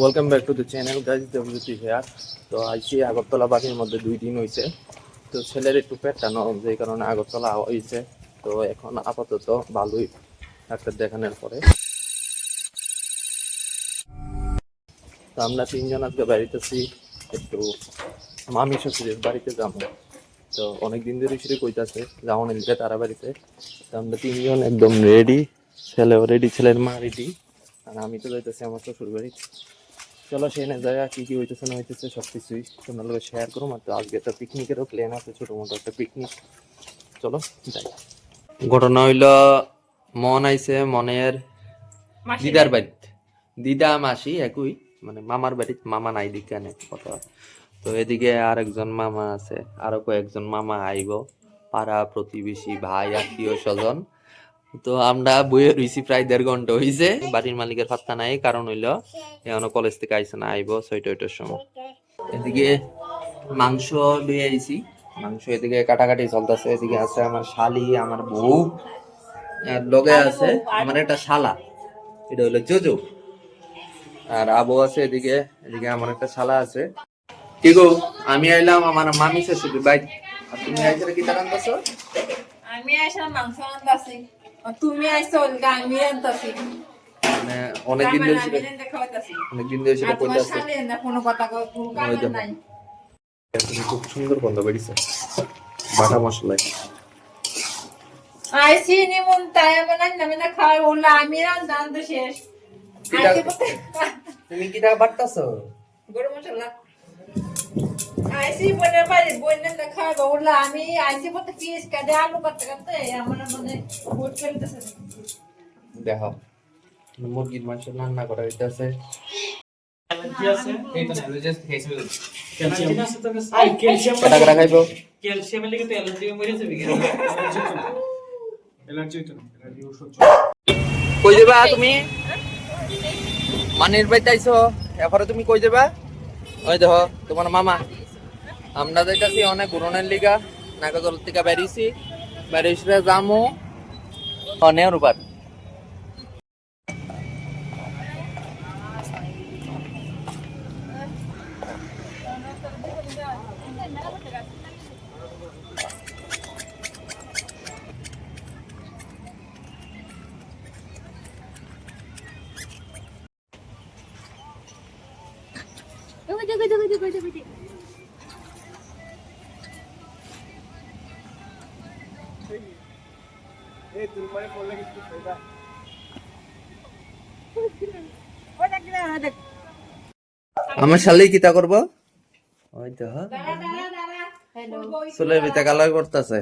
Welcome back to the channel guys WT here. তো আইসি আগরতলা বাড়ির মধ্যে 2 দিন হয়েছে। তো ছেলের একটু পেটটা নরম, যে কারণে আগরতলা হয়েছে। তো এখন আপাতত ভালোই ডাক্তার দেখানোর পরে। তো আমরা 3জন আজকে বাড়িতেছি, একটু মামি শ্বশুরের বাড়িতে যাবো। তো অনেকদিন ধরে সেটা কইতাছে যাওয়ার লিগে তারা বাড়িতে। তো আমরা 3জন একদম রেডি, ছেলেও রেডি, ছেলের মা রেডি, আর আমি তো যাইতেছি আমার শ্বশুর বাড়ি। চলো সেখানে যায় কি কি হইতেছে না হইতেছে সব কিছুই তোমার লোক শেয়ার করো। আর তো আজকে একটা পিকনিকেরও প্ল্যান আছে, ছোটো মোটো একটা পিকনিক। চলো যাই। ঘটনা হইল, মন আইছে মনের দিদার বাড়িতে, দিদা মাসি একই, মানে মামার বাড়িতে, মামা নাই দিকে কথা। তো এদিকে আর একজন মামা আছে, আরো কয়েকজন মামা আইব, পাড়া প্রতিবেশী ভাই আত্মীয় স্বজন। তো আমরা বইয়ে রইছি প্রায় 1.5 ঘন্টা হইছে, বাড়ির মালিকের পাত্তা নাই, কারণ হইলো এখনো কলেজ থেকে আইসে না, আইব 6টার সময়। এদিকে মাংস লইয়ে আইছি, মাংস এদিকে কাটাকাটি চলতেছে। এদিকে আছে আমার শালি, আমার বউ, আর লগে আছে আমার একটা শালা, এটা হলো জোজো, আর আবু আছে এদিকে। এদিকে আমার একটা শালা আছে। কি গো, আমি আইলাম আমার মামি শ্বশুর বাড়ি, আর তুমি আইছো কি টাকা আনতেছো? আমি আইসা মাংস আনতাছি, তুমি আইছো ওলগা আমি আনতাছি। মানে অনেকদিন ধরে অনেকদিন ধরে সেটা কইতে আছে। কোনো কথা কোনো নাই। খুব সুন্দর গন্ধ বেরিয়েছে বাটা মশলা। আইসি নিমন তাই মানে না খাই ওলা আমি রান্না শেষ। তুমি কি টাকা বাটতাছো? গরম মশলা আইসি বনে পারে বনে না খাই ওলা আমি আইসি কত পিস কাটে আলু কাটতে কাটতে আমার মানে ভোট ফেলতেছে। দেখো মুরগির মাংস রান্না করা হইতাছে। অ্যালার্জি আছে এই তো অ্যালার্জি খেয়েছিল ক্যালসিয়াম আছে তো ক্যালসিয়াম কটা করে খাইবো? ক্যালসিয়ামের লাগি তো অ্যালার্জি মরে যাবে কি অ্যালার্জি তো না অ্যালার্জি ওষুধ কই যাবা তুমি? মানির বাড়িতে আইছো, এরপরে তুমি কই যাবা? ওই দেখো তোমার মামা। আমরা যাইতাছি অনেক ঘুরনের লিগা, নাগরদোল থেকে বেরিয়েছি, বেরিয়ে যামু নেহরু পার্ক। আমার শালি কিতা করবো? ওই তো চুলের ভিতরে কালার করতেছে।